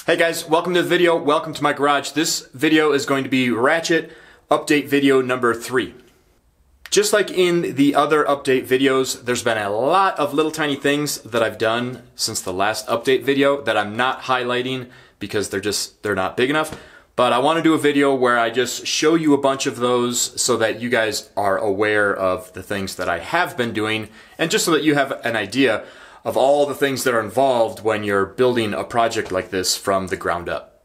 Hey guys, welcome to the video, welcome to my garage. This video is going to be Wratchet update video number 3. Just like in the other update videos, there's been a lot of little tiny things that I've done since the last update video that I'm not highlighting because they're not big enough. But I want to do a video where I just show you a bunch of those so that you guys are aware of the things that I have been doing and just so that you have an idea of all the things that are involved when you're building a project like this from the ground up.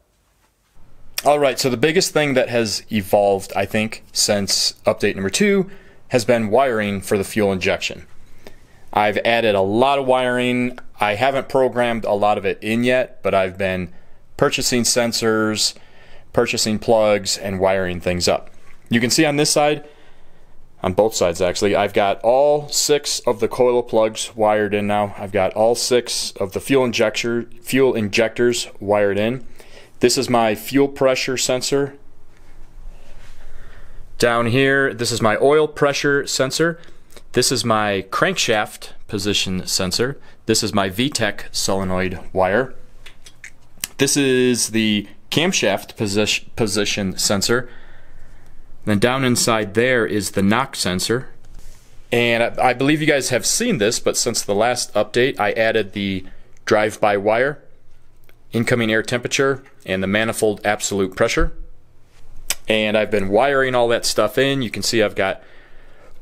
Alright, so the biggest thing that has evolved, I think, since update number 2 has been wiring for the fuel injection. I've added a lot of wiring. I haven't programmed a lot of it in yet, but I've been purchasing sensors, purchasing plugs, and wiring things up. You can see on this side, on both sides actually, I've got all 6 of the coil plugs wired in now. I've got all 6 of the fuel injectors wired in. This is my fuel pressure sensor. Down here, this is my oil pressure sensor. This is my crankshaft position sensor. This is my VTEC solenoid wire. This is the camshaft position sensor. Then down inside there is the knock sensor. And I believe you guys have seen this, but since the last update, I added the drive-by wire, incoming air temperature, and the manifold absolute pressure. And I've been wiring all that stuff in. You can see I've got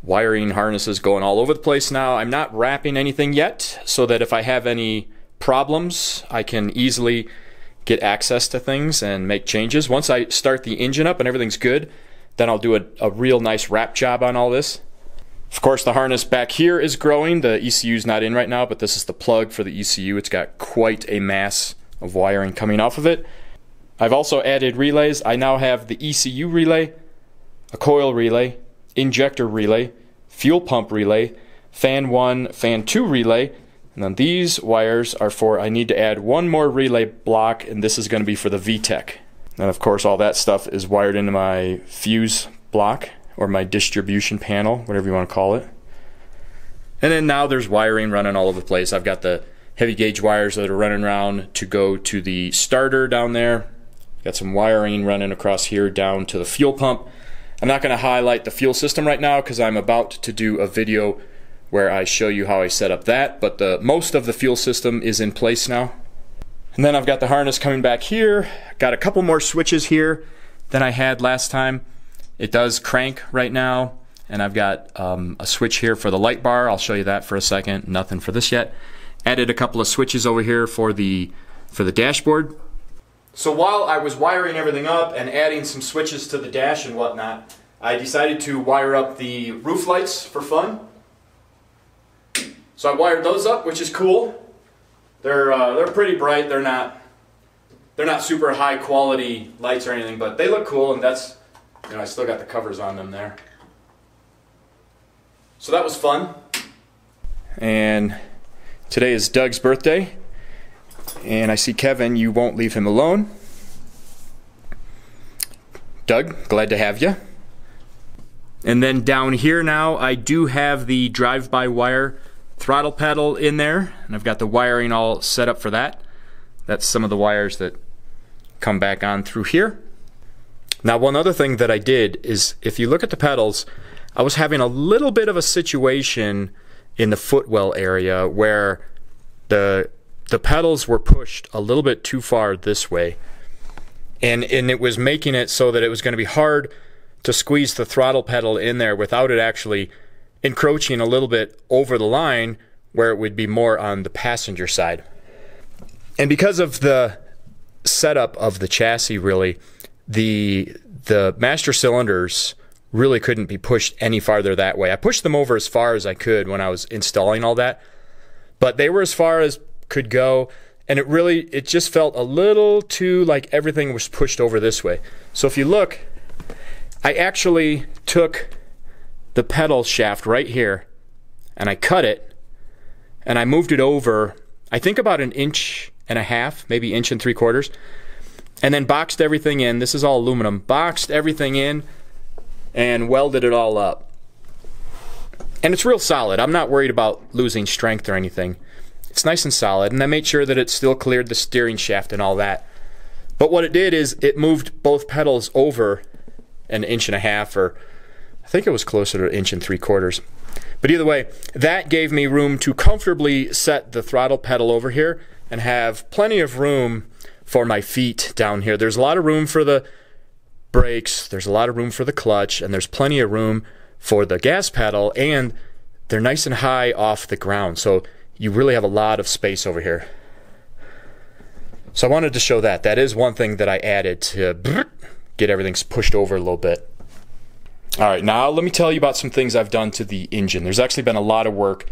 wiring harnesses going all over the place now. I'm not wrapping anything yet, so that if I have any problems, I can easily get access to things and make changes. Once I start the engine up and everything's good, then I'll do a real nice wrap job on all this. Of course, the harness back here is growing. The ECU is not in right now, but this is the plug for the ECU. It's got quite a mass of wiring coming off of it. I've also added relays. I now have the ECU relay, a coil relay, injector relay, fuel pump relay, fan 1, fan 2 relay, and then these wires are for, I need to add one more relay block, and this is going to be for the VTEC. And of course all that stuff is wired into my fuse block, or my distribution panel, whatever you want to call it. And then now there's wiring running all over the place. I've got the heavy gauge wires that are running around to go to the starter down there. Got some wiring running across here down to the fuel pump. I'm not going to highlight the fuel system right now because I'm about to do a video where I show you how I set up that, but most of the fuel system is in place now. And then I've got the harness coming back here. Got a couple more switches here than I had last time. It does crank right now, and I've got a switch here for the light bar. I'll show you that for a second. Nothing for this yet. Added a couple of switches over here for the dashboard. So while I was wiring everything up and adding some switches to the dash and whatnot, I decided to wire up the roof lights for fun. So I wired those up, which is cool. They're pretty bright. They're not super high quality lights or anything, but they look cool, and that's, you know, I still got the covers on them there. So that was fun. And today is Doug's birthday, and I see Kevin. You won't leave him alone. Doug, glad to have you. And then down here now, I do have the drive-by wire throttle pedal in there, and I've got the wiring all set up for that. That's some of the wires that come back on through here. Now, one other thing that I did is, if you look at the pedals, I was having a little bit of a situation in the footwell area where the pedals were pushed a little bit too far this way, and it was making it so that it was going to be hard to squeeze the throttle pedal in there without it actually encroaching a little bit over the line where it would be more on the passenger side. And because of the setup of the chassis, really, the master cylinders really couldn't be pushed any farther that way. I pushed them over as far as I could when I was installing all that, but they were as far as could go, and it just felt a little too like everything was pushed over this way. So if you look, I actually took the pedal shaft right here and I cut it and I moved it over, I think about 1.5 inches, maybe 1.75 inches, and then boxed everything in. This is all aluminum. Boxed everything in and welded it all up. And it's real solid. I'm not worried about losing strength or anything. It's nice and solid, and I made sure that it still cleared the steering shaft and all that. But what it did is it moved both pedals over an inch and a half, or I think it was closer to 1.75 inches. But either way, that gave me room to comfortably set the throttle pedal over here and have plenty of room for my feet down here. There's a lot of room for the brakes, there's a lot of room for the clutch, and there's plenty of room for the gas pedal, and they're nice and high off the ground, so you really have a lot of space over here. So I wanted to show that. That is one thing that I added to get everything pushed over a little bit. Alright, now let me tell you about some things I've done to the engine. There's actually been a lot of work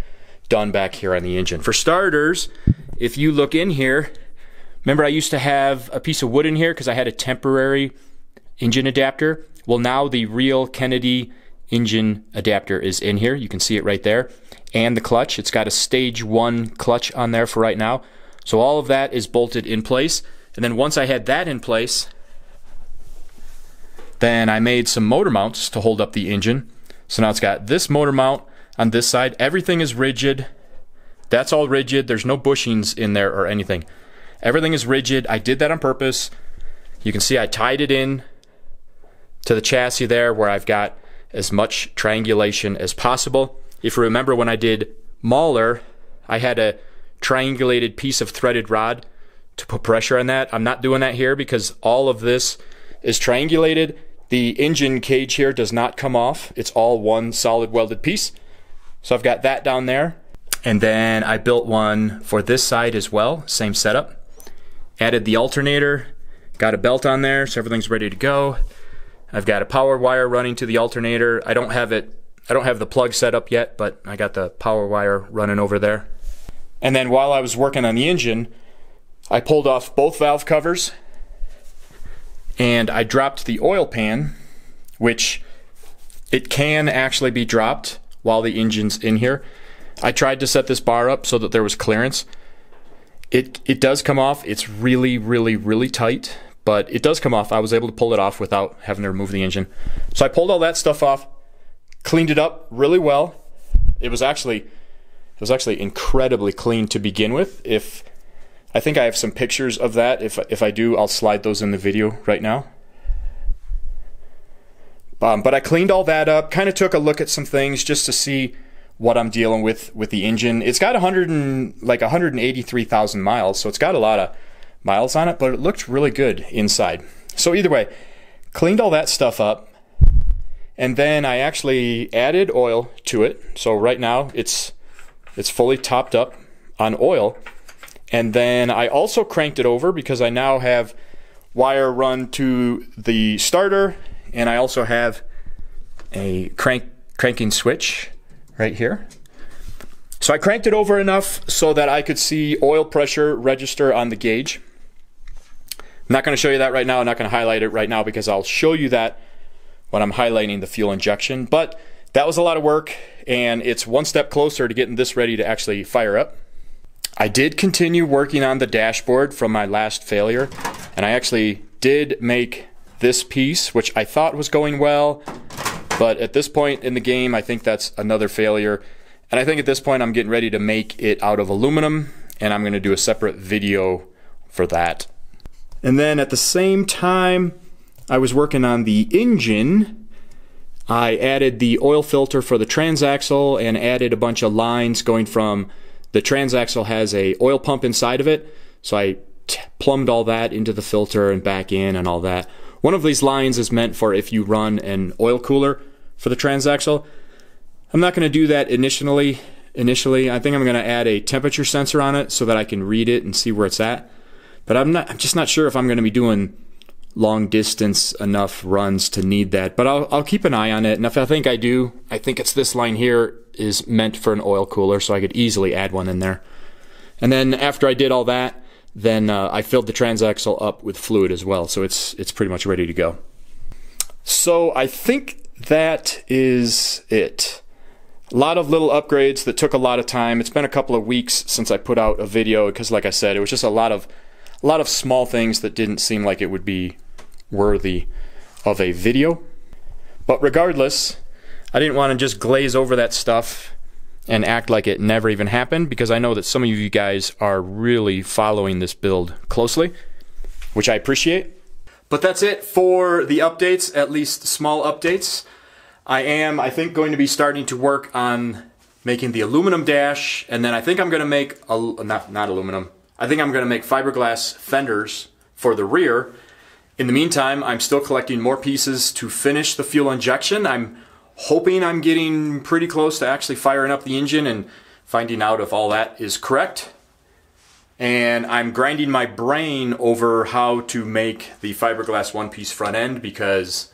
done back here on the engine. For starters, if you look in here, remember I used to have a piece of wood in here because I had a temporary engine adapter? Well, now the real Kennedy engine adapter is in here. You can see it right there. And the clutch. It's got a stage 1 clutch on there for right now. So all of that is bolted in place. And then once I had that in place, then I made some motor mounts to hold up the engine. So now it's got this motor mount on this side. Everything is rigid. That's all rigid. There's no bushings in there or anything. Everything is rigid. I did that on purpose. You can see I tied it in to the chassis there where I've got as much triangulation as possible. If you remember when I did Mauler, I had a triangulated piece of threaded rod to put pressure on that. I'm not doing that here because all of this is triangulated. The engine cage here does not come off. It's all one solid welded piece. So I've got that down there. And then I built one for this side as well, same setup. Added the alternator, got a belt on there so everything's ready to go. I've got a power wire running to the alternator. I don't have the plug set up yet, but I got the power wire running over there. And then while I was working on the engine, I pulled off both valve covers and I dropped the oil pan, which it can actually be dropped while the engine's in here. I tried to set this bar up so that there was clearance. It does come off. It's really, really, really tight, but it does come off. I was able to pull it off without having to remove the engine. So I pulled all that stuff off, cleaned it up really well. It was actually incredibly clean to begin with. I think I have some pictures of that. If I do, I'll slide those in the video right now. But I cleaned all that up, kind of took a look at some things just to see what I'm dealing with the engine. It's got 183,000 miles, so it's got a lot of miles on it, but it looked really good inside. So either way, cleaned all that stuff up, and then I actually added oil to it. So right now it's fully topped up on oil. And then I also cranked it over because I now have wire run to the starter, and I also have a cranking switch right here. So I cranked it over enough so that I could see oil pressure register on the gauge. I'm not going to show you that right now. I'm not going to highlight it right now because I'll show you that when I'm highlighting the fuel injection. But that was a lot of work, and it's one step closer to getting this ready to actually fire up. I did continue working on the dashboard from my last failure, and I actually did make this piece, which I thought was going well, but at this point in the game I think that's another failure, and I think at this point I'm getting ready to make it out of aluminum, and I'm going to do a separate video for that. And then at the same time I was working on the engine, I added the oil filter for the transaxle and added a bunch of lines going from the transaxle has a oil pump inside of it, so I plumbed all that into the filter and back in and all that. One of these lines is meant for if you run an oil cooler for the transaxle. I'm not going to do that initially. I think I'm going to add a temperature sensor on it so that I can read it and see where it's at. But I'm just not sure if I'm going to be doing long distance enough runs to need that. But I'll keep an eye on it, and if I think I do, I think it's this line here is meant for an oil cooler, so I could easily add one in there. And then after I did all that, then I filled the transaxle up with fluid as well, so it's pretty much ready to go. So I think that is it. A lot of little upgrades that took a lot of time. It's been a couple of weeks since I put out a video because, like I said, it was just a lot of small things that didn't seem like it would be worthy of a video. But regardless, I didn't want to just glaze over that stuff and act like it never even happened, because I know that some of you guys are really following this build closely. which I appreciate. But that's it for the updates, at least small updates. I am, I think, going to be starting to work on making the aluminum dash, and then I think I'm going to make, not aluminum, I think I'm going to make fiberglass fenders for the rear. In the meantime, I'm still collecting more pieces to finish the fuel injection. I'm hoping I'm getting pretty close to actually firing up the engine and finding out if all that is correct. And I'm grinding my brain over how to make the fiberglass one-piece front end, because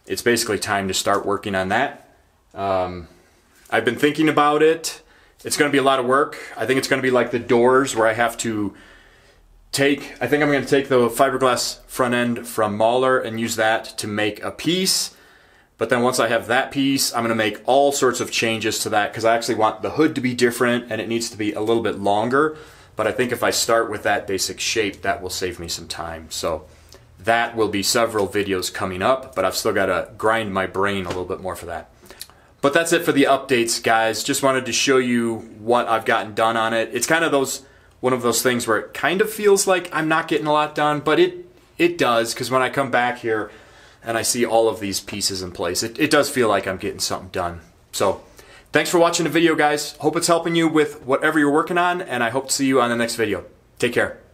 it's basically time to start working on that. I've been thinking about it. It's going to be a lot of work. I think it's going to be like the doors, where I have to I think I'm going to take the fiberglass front end from Mahler and use that to make a piece. But then once I have that piece, I'm going to make all sorts of changes to that, because I actually want the hood to be different and it needs to be a little bit longer. But I think if I start with that basic shape, that will save me some time. So that will be several videos coming up, but I've still got to grind my brain a little bit more for that. But that's it for the updates, guys. Just wanted to show you what I've gotten done on it. It's kind of one of those things where it kind of feels like I'm not getting a lot done, but it does, because when I come back here and I see all of these pieces in place, it does feel like I'm getting something done. So thanks for watching the video, guys. Hope it's helping you with whatever you're working on, and I hope to see you on the next video. Take care.